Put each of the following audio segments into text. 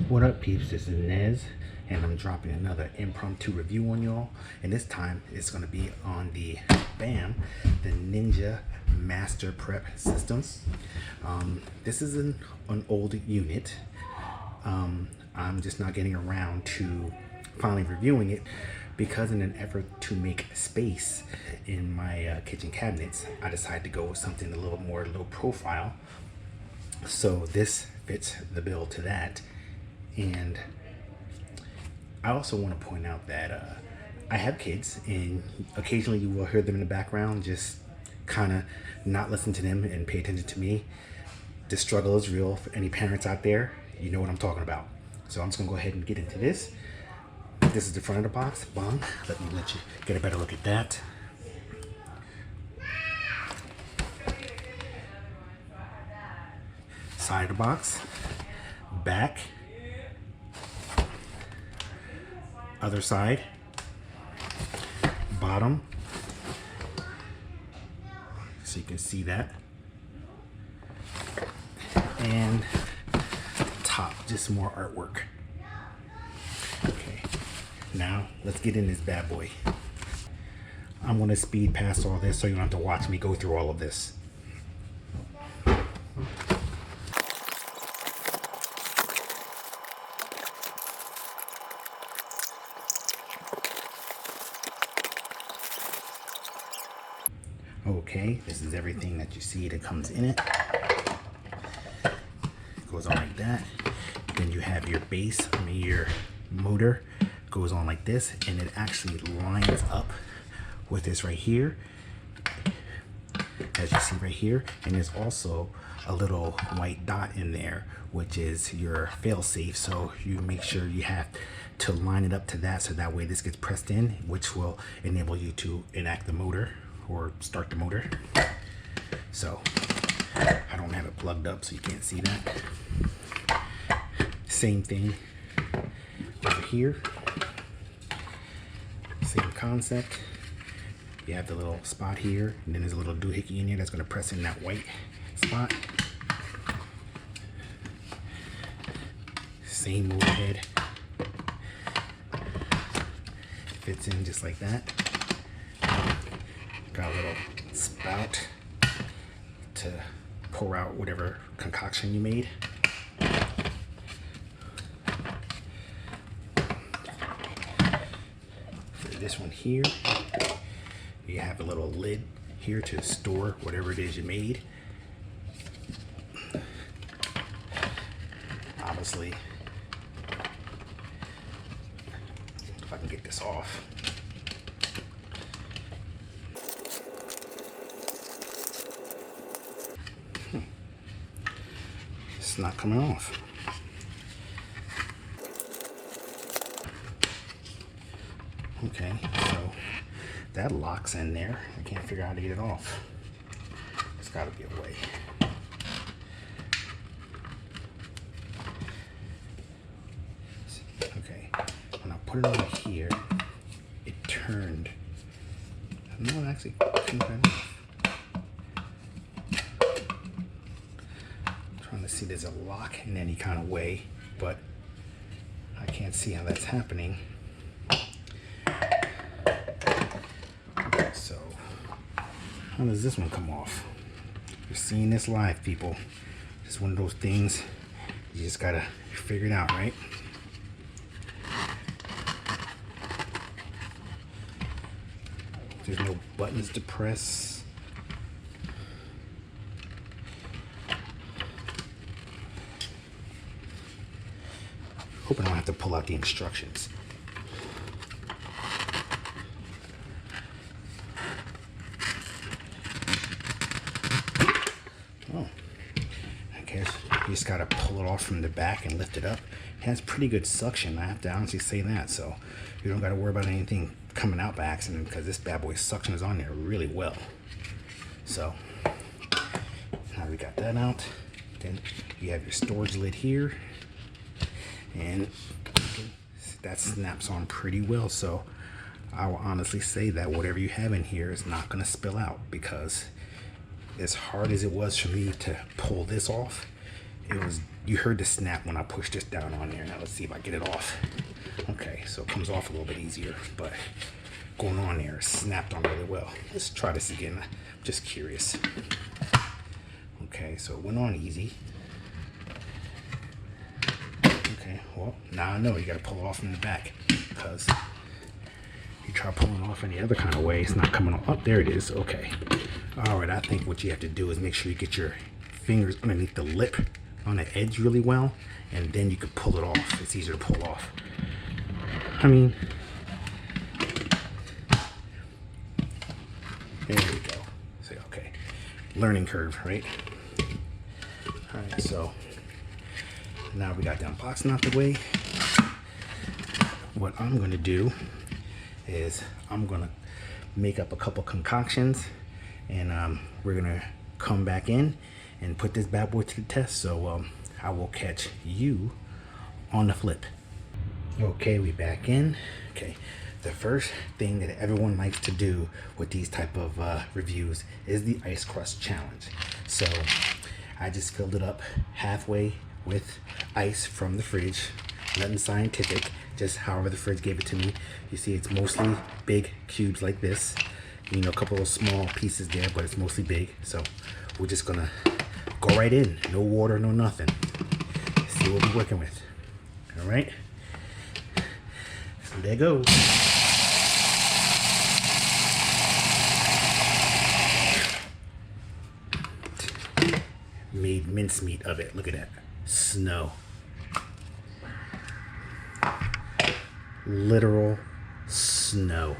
What up, peeps? This is Nez, and I'm dropping another impromptu review on y'all. And this time it's going to be on the the Ninja Master Prep Systems. This is an old unit. I'm just not getting around to finally reviewing it because in an effort to make space in my kitchen cabinets, I decided to go with something a little more low profile. So this fits the bill to that. And I also want to point out that I have kids, and occasionally you will hear them in the background. Just kind of not listen to them and pay attention to me. The struggle is real. For any parents out there, you know what I'm talking about. So I'm just gonna go ahead and get into this. This is the front of the box. Bong. Let you get a better look at that. Side of the box. Back. Other side, bottom, so you can see that, and top, just more artwork. Okay, now let's get in this bad boy. I'm going to speed past all this so you don't have to watch me go through all of this. Okay, this is everything that you see that comes in it. It goes on like that. Then you have your base, your motor goes on like this, and it actually lines up with this right here, as you see right here. And there's also a little white dot in there, which is your fail-safe. So you make sure you have to line it up to that, so that way this gets pressed in, which will enable you to enact the motor or start the motor. So I don't have it plugged up, so you can't see that. Same thing over here. Same concept. You have the little spot here, and then there's a little doohickey in here that's going to press in that white spot. Same motor head. Fits in just like that. Got a little spout to pour out whatever concoction you made. For this one here, you have a little lid here to store whatever it is you made. Obviously, if I can get this off. It's not coming off. Okay, so that locks in there. I can't figure out how to get it off. There's got to be a way. Okay, when I put it over here, it turned. No, it actually turned right off. Trying to see there's a lock in any kind of way, but I can't see how that's happening. So how does this one come off? You're seeing this live, people. It's one of those things you just gotta figure it out, right? There's no buttons to press. Hoping I don't have to pull out the instructions. Oh, I guess you just gotta pull it off from the back and lift it up. It has pretty good suction, I have to honestly say that. So you don't gotta worry about anything coming out by accident, because this bad boy suctions on there really well. So now we got that out. Then you have your storage lid here, and that snaps on pretty well. So I will honestly say that whatever you have in here is not going to spill out, because as hard as it was for me to pull this off, you heard the snap when I pushed this down on there. Now let's see if I get it off. Okay, so it comes off a little bit easier, but going on there, it snapped on really well. Let's try this again. I'm just curious. Okay, so it went on easy. Okay, well, now I know you gotta pull it off from the back, because you try pulling off any other kind of way, it's not coming off. Oh, there it is. Okay. All right, I think what you have to do is make sure you get your fingers underneath the lip on the edge really well, and then you can pull it off. It's easier to pull off. I mean, there we go. Say, okay, learning curve, right? All right, so now we got the unboxing out the way. What I'm gonna do is I'm gonna make up a couple concoctions, and we're gonna come back in and put this bad boy to the test. So I will catch you on the flip. Okay, we back in. Okay, the first thing that everyone likes to do with these type of reviews is the ice crust challenge. So I just filled it up halfway with ice from the fridge, nothing scientific, just however the fridge gave it to me. You see it's mostly big cubes like this, you know, a couple of small pieces there, but it's mostly big. So we're just gonna go right in, no water, no nothing. See what we're working with. All right, so there goes. Made mincemeat of it. Look at that snow. Literal snow.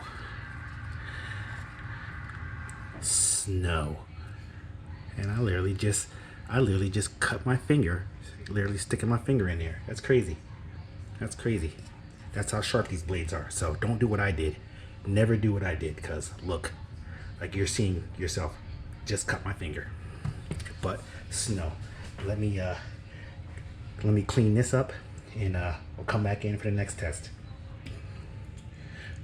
Snow. And I literally just cut my finger, literally sticking my finger in there. That's crazy. That's crazy. That's how sharp these blades are. So don't do what I did. Never do what I did, because look, like you're seeing yourself, just cut my finger. But snow. Let me clean this up, and we'll come back in for the next test.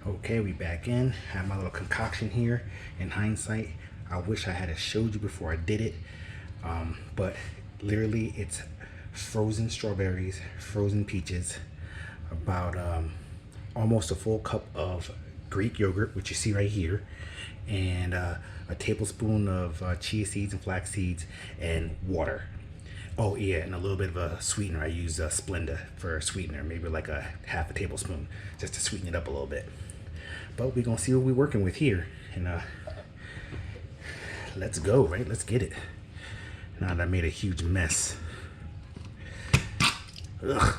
Okay, we back in. Have my little concoction here. In hindsight, I wish I had showed you before I did it, but literally it's frozen strawberries, frozen peaches, about almost a full cup of Greek yogurt, which you see right here, and a tablespoon of chia seeds and flax seeds, and water. Oh yeah, and a little bit of a sweetener. I use Splenda for a sweetener, maybe like a half a tablespoon, just to sweeten it up a little bit. But we're gonna see what we're working with here, and let's go, right? Let's get it. Now that I made a huge mess. Ugh.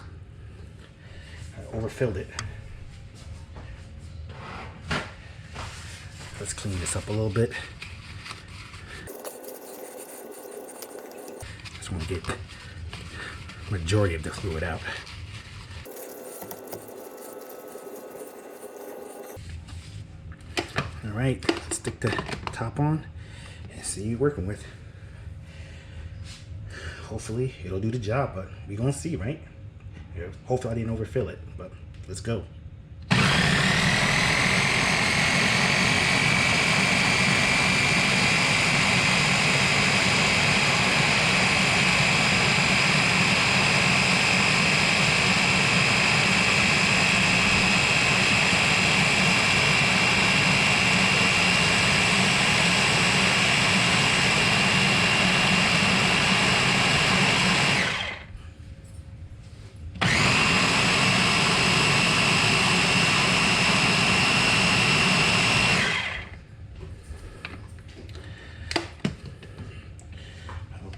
I overfilled it. Let's clean this up a little bit. Just want to get the majority of the fluid out. All right, let's stick the top on and see what you're working with. Hopefully it'll do the job, but we're gonna see, right? Yeah, hopefully I didn't overfill it, but let's go.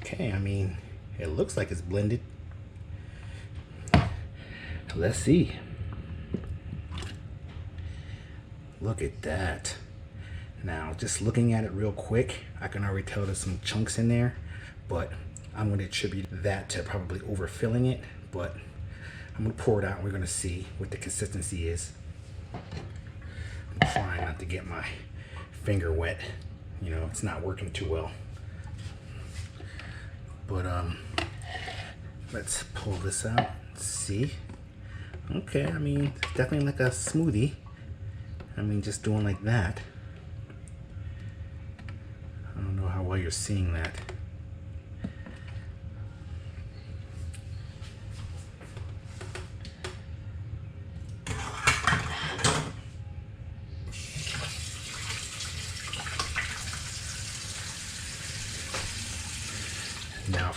Okay, I mean, it looks like it's blended. Let's see. Look at that. Now, just looking at it real quick, I can already tell there's some chunks in there, but I'm going to attribute that to probably overfilling it. But I'm going to pour it out and we're going to see what the consistency is. I'm trying not to get my finger wet. You know, it's not working too well. But let's pull this out. See? Okay, I mean, it's definitely like a smoothie. I mean, just doing like that. I don't know how well you're seeing that.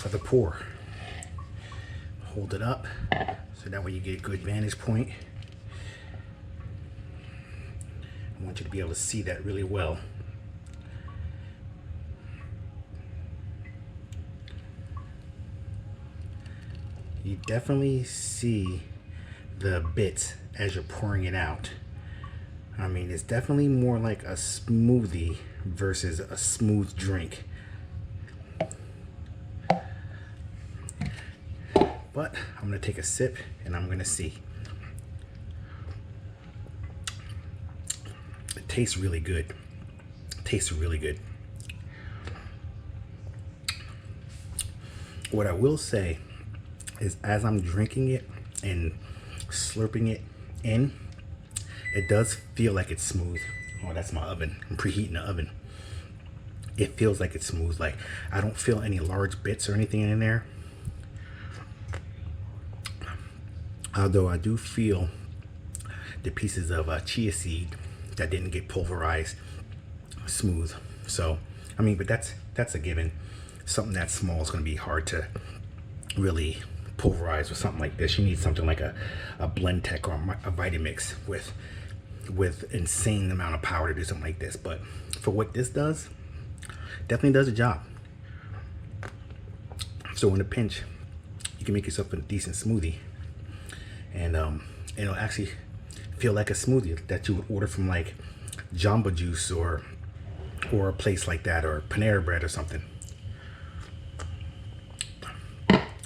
for the pour. Hold it up so that way you get a good vantage point. I want you to be able to see that really well. You definitely see the bits as you're pouring it out. I mean, it's definitely more like a smoothie versus a smooth drink. But I'm gonna take a sip and I'm gonna see. It tastes really good. It tastes really good. What I will say is, as I'm drinking it and slurping it in, it does feel like it's smooth. Oh, that's my oven. I'm preheating the oven. It feels like it's smooth. Like, I don't feel any large bits or anything in there. Although I do feel the pieces of chia seed that didn't get pulverized smooth. So, I mean, but that's a given. Something that small is going to be hard to really pulverize with something like this. You need something like a Blendtec or a Vitamix with insane amount of power to do something like this. But for what this does, definitely does a job. So in a pinch, you can make yourself a decent smoothie, and it'll actually feel like a smoothie that you would order from like Jamba Juice or a place like that, or Panera Bread or something.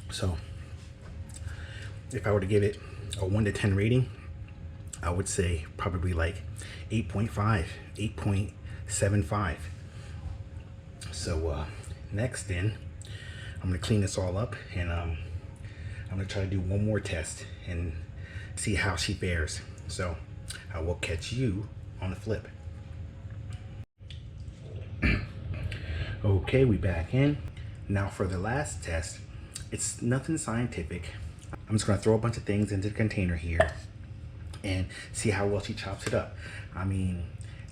So if I were to give it a 1 to 10 rating, I would say probably like 8.5, 8.75. So next then, I'm gonna clean this all up, and I'm gonna try to do one more test and see how she fares. So I will catch you on the flip. Okay, we back in. Now for the last test, it's nothing scientific. I'm just gonna throw a bunch of things into the container here and see how well she chops it up. I mean,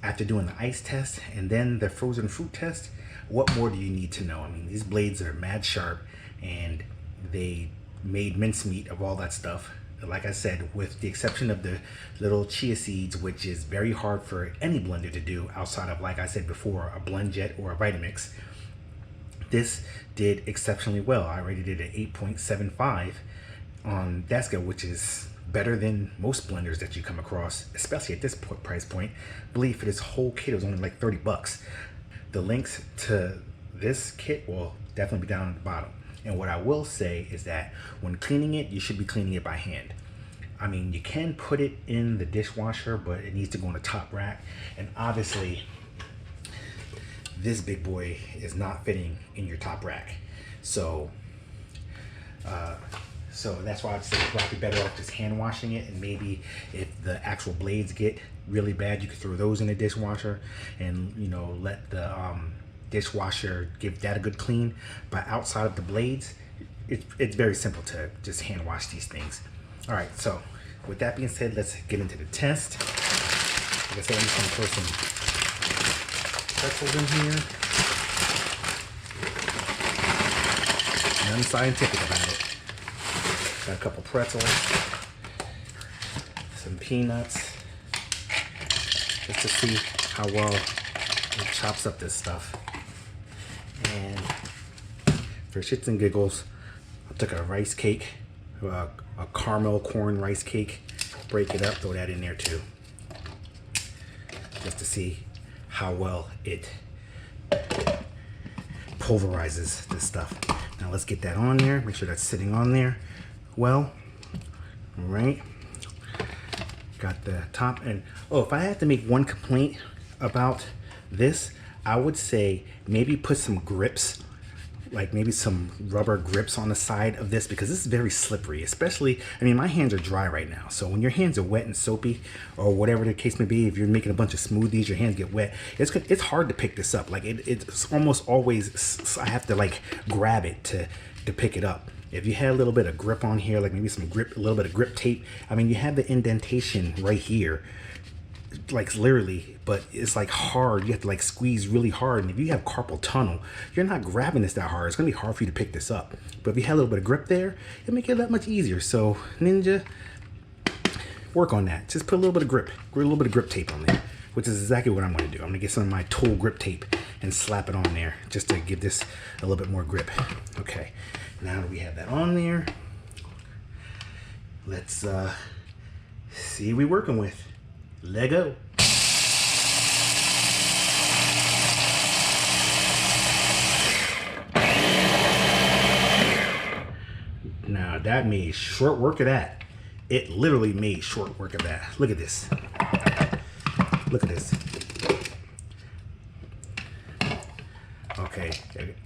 after doing the ice test and then the frozen fruit test, what more do you need to know? I mean, these blades are mad sharp, and they made mincemeat of all that stuff. Like I said, with the exception of the little chia seeds, which is very hard for any blender to do outside of, like I said before, a BlendJet or a Vitamix. This did exceptionally well. I rated it at 8.75 on that scale, which is better than most blenders that you come across, especially at this price point. I believe for this whole kit it was only like 30 bucks. The links to this kit will definitely be down at the bottom. And what I will say is that when cleaning it, you should be cleaning it by hand. I mean, you can put it in the dishwasher, but it needs to go on the top rack. And obviously, this big boy is not fitting in your top rack. So that's why I'd say it's probably better off just hand washing it. And maybe if the actual blades get really bad, you could throw those in the dishwasher and, you know, let the dishwasher give that a good clean. But outside of the blades, it's very simple to just hand wash these things. All right, so with that being said, let's get into the test. Like I said, I'm just gonna throw some pretzels in here. Nothing scientific about it. Got a couple pretzels, some peanuts, just to see how well it chops up this stuff. And for shits and giggles, I took a rice cake, a caramel corn rice cake, break it up, throw that in there too, just to see how well it pulverizes this stuff. Now let's get that on there, make sure that's sitting on there well. All right, got the top. And oh, if I had to make one complaint about this, I would say maybe put some grips, like maybe some rubber grips on the side of this, because this is very slippery. Especially, I mean, my hands are dry right now, so when your hands are wet and soapy, or whatever the case may be, if you're making a bunch of smoothies, your hands get wet, it's hard to pick this up. Like it's almost always, I have to like grab it to pick it up. If you had a little bit of grip on here, like maybe some grip, a little bit of grip tape, I mean, you have the indentation right here. like literally, but it's like hard. You have to like squeeze really hard. And if you have carpal tunnel, you're not grabbing this that hard. It's gonna be hard for you to pick this up. But if you have a little bit of grip there, it'll make it that much easier. So Ninja, work on that. Just put a little bit of grip, a little bit of grip tape on there, which is exactly what I'm gonna do. I'm gonna get some of my tool grip tape and slap it on there just to give this a little bit more grip. Okay, now that we have that on there, let's see what we're working with. Lego. Now that made short work of that. It literally made short work of that. Look at this. Look at this. Okay,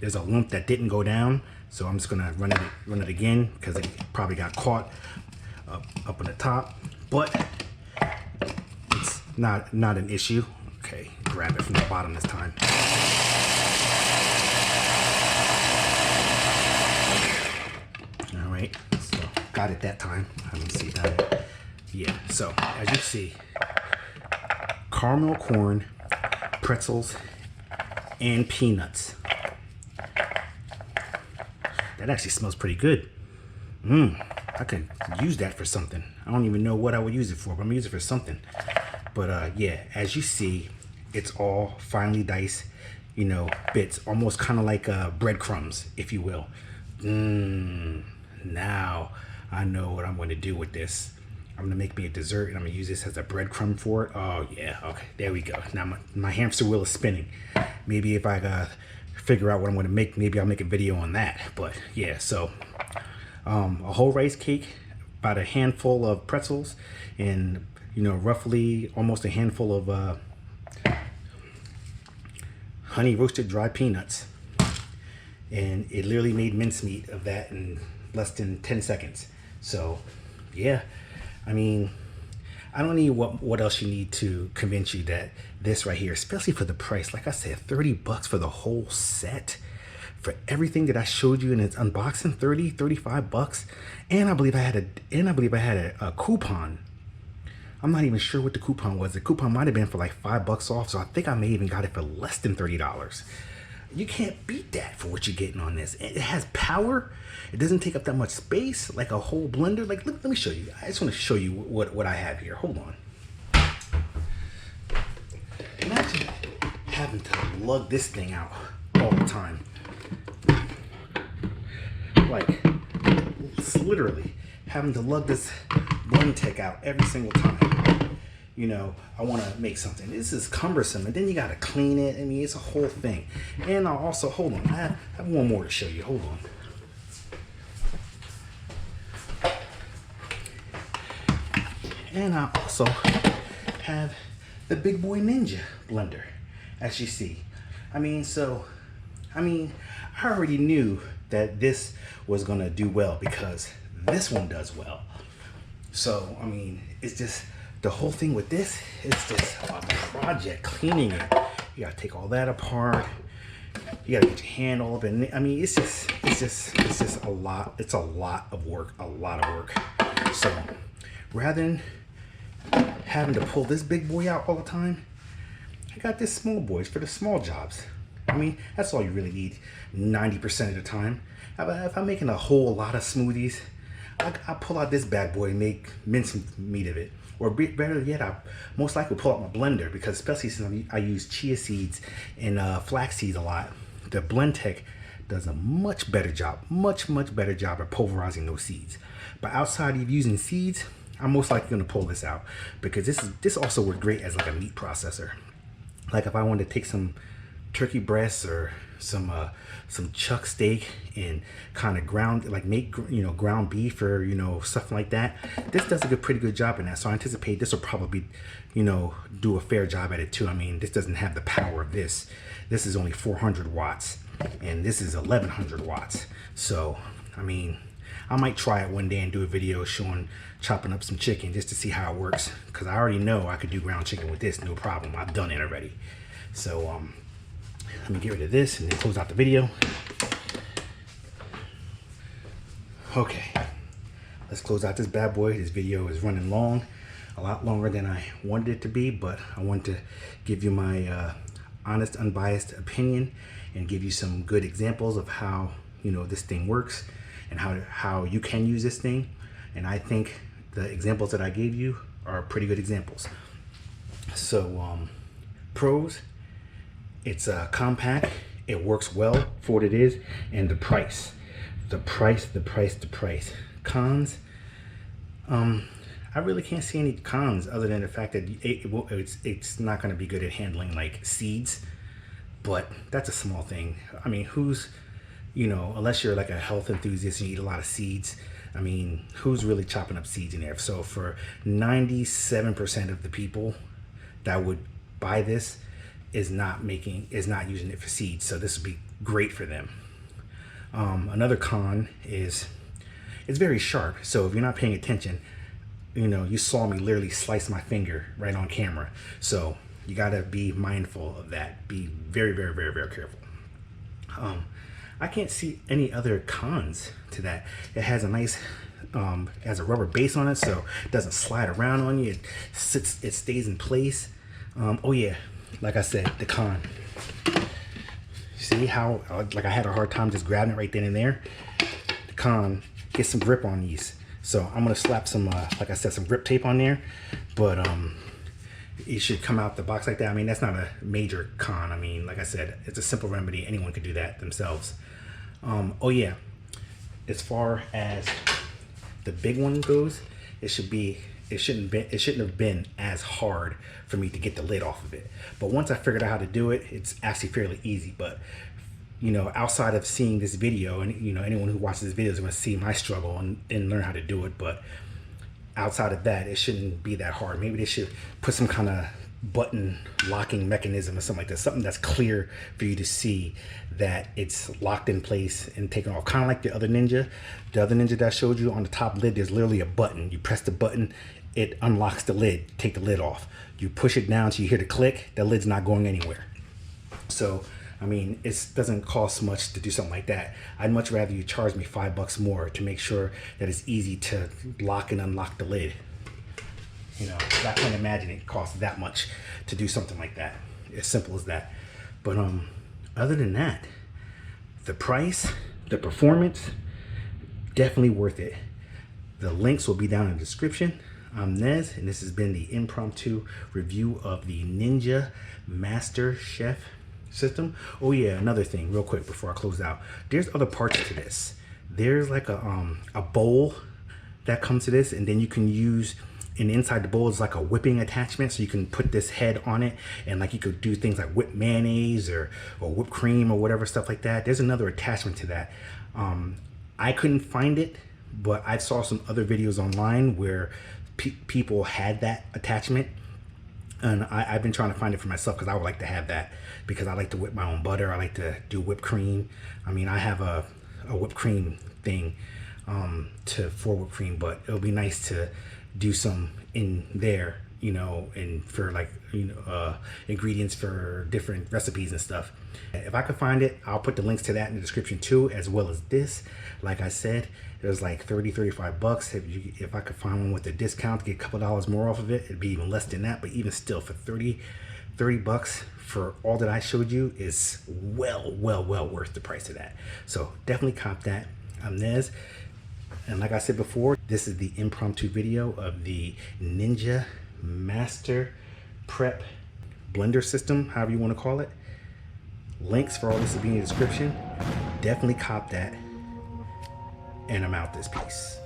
there's a lump that didn't go down, so I'm just gonna run it again because it probably got caught up on the top, but it's not an issue. Okay, grab it from the bottom this time. All right, so got it that time. Let me see that. Yeah, so as you see, caramel corn, pretzels, and peanuts. That actually smells pretty good. I could use that for something. I don't even know what I would use it for, but I'm gonna use it for something. But yeah, as you see, it's all finely diced, you know, bits, almost kind of like breadcrumbs, if you will. Now I know what I'm going to do with this. I'm gonna make me a dessert, and I'm gonna use this as a breadcrumb for it. Oh yeah, okay, there we go. Now my hamster wheel is spinning. Maybe if I figure out what I'm gonna make, maybe I'll make a video on that. But yeah, so a whole rice cake, about a handful of pretzels, and you know, roughly almost a handful of honey roasted dry peanuts, and it literally made mincemeat of that in less than 10 seconds. So yeah, I mean, I don't need what else you need to convince you that this right here, especially for the price, like I said, 30 bucks for the whole set, for everything that I showed you in its unboxing, 30, 35 bucks. And I believe I had a coupon. I'm not even sure what the coupon was. The coupon might have been for like $5 off. So I think I may even got it for less than $30. You can't beat that for what you're getting on this. It has power. It doesn't take up that much space, like a whole blender. Like, look, let me show you. I just want to show you what I have here. Hold on. Imagine having to lug this thing out all the time. Like, it's literally having to lug this blend tech out every single time. You know, I want to make something. This is cumbersome, and then you got to clean it. I mean, it's a whole thing. And I'll also, hold on, I have one more to show you. Hold on. And I also have the Big Boy Ninja blender, as you see. I already knew that this was gonna do well because this one does well. So, I mean, it's just, the whole thing with this is just a project, cleaning it. You gotta take all that apart. You gotta get your hand all up in it. I mean, it's just a lot. It's a lot of work, So, rather than having to pull this big boy out all the time, I got this small boy for the small jobs. I mean, that's all you really need 90% of the time. If I'm making a whole lot of smoothies, I pull out this bad boy and make mincemeat of it. Or better yet, I most likely pull out my blender, because especially since I use chia seeds and flax seeds a lot, the Blend Tech does a much better job, much better job at pulverizing those seeds. But outside of using seeds, I'm most likely going to pull this out, because this also works great as like a meat processor. Like if I wanted to take some turkey breasts or some chuck steak and kind of make ground beef or stuff like that, this does a pretty good job in that. So I anticipate this will probably do a fair job at it too. I mean, this doesn't have the power of this. This is only 400 watts and this is 1100 watts. So I mean, I might try it one day and do a video chopping up some chicken just to see how it works, because I already know I could do ground chicken with this, no problem. I've done it already. So let me get rid of this and then close out the video. Okay, let's close out this bad boy. This video is running long. a lot longer than I wanted it to be, but I want to give you my honest, unbiased opinion and give you some good examples of how, you know, this thing works and how you can use this thing. And I think the examples that I gave you are pretty good examples. So pros, it's compact, it works well for what it is, and the price. Cons, I really can't see any cons other than the fact that it's not going to be good at handling like seeds, but that's a small thing. I mean, you know, unless you're like a health enthusiast and you eat a lot of seeds, I mean, who's really chopping up seeds in there? So for 97% of the people that would buy this is not using it for seeds. So this would be great for them. Another con is it's very sharp. So if you're not paying attention, you know, you saw me literally slice my finger right on camera. So you got to be mindful of that. Be very, very, very, very careful. I can't see any other cons to that. It has a nice, has a rubber base on it, so it doesn't slide around on you. It stays in place. Oh yeah, like I said, the con. See how, like I had a hard time just grabbing it right then and there? The con, get some grip on these. So I'm gonna slap some, like I said, some grip tape on there, but it should come out the box like that. I mean, that's not a major con. I mean, like I said, it's a simple remedy. Anyone could do that themselves. Oh yeah, as far as the big one goes, it shouldn't have been as hard for me to get the lid off of it. But once I figured out how to do it, it's actually fairly easy. But you know, outside of seeing this video, and you know, anyone who watches this video is going to see my struggle and learn how to do it. But outside of that, it shouldn't be that hard. Maybe they should put some kind of button locking mechanism or something like that, something that's clear for you to see that it's locked in place and taken off, kind of like the other Ninja that I showed you. On the top lid, there's literally a button. You press the button, it unlocks the lid, take the lid off. You push it down so you hear the click, the lid's not going anywhere. So I mean, it doesn't cost much to do something like that. I'd much rather you charge me $5 more to make sure that it's easy to lock and unlock the lid. You know, I can't imagine it costs that much to do something like that. As simple as that. But other than that, the price, the performance, definitely worth it. The links will be down in the description. I'm Nez, and this has been the impromptu review of the Ninja Master Chef system. Oh yeah, another thing real quick before I close out. There's other parts to this. There's like a bowl that comes to this, and then you can use, and inside the bowl is like a whipping attachment, so you can put this head on it, and like you could do things like whip mayonnaise or whipped cream or whatever, stuff like that. There's another attachment to that. I couldn't find it, but I saw some other videos online where people had that attachment, and I've been trying to find it for myself because I would like to have that, because I like to whip my own butter. I like to do whipped cream. I mean, I have a whipped cream thing for whipped cream, but it'll be nice to do some in there, you know, and for like, you know, ingredients for different recipes and stuff. If I could find it, I'll put the links to that in the description too, as well as this. Like I said, it was like $30-35. If I could find one with a discount to get a couple dollars more off of it, it'd be even less than that. But even still, for $30 for all that I showed you is well worth the price of that. So definitely cop that. I'm Nez, and like I said before, this is the impromptu video of the Ninja Master Prep blender system, however you want to call it. Links for all this will be in the description. Definitely cop that, and I'm out this piece.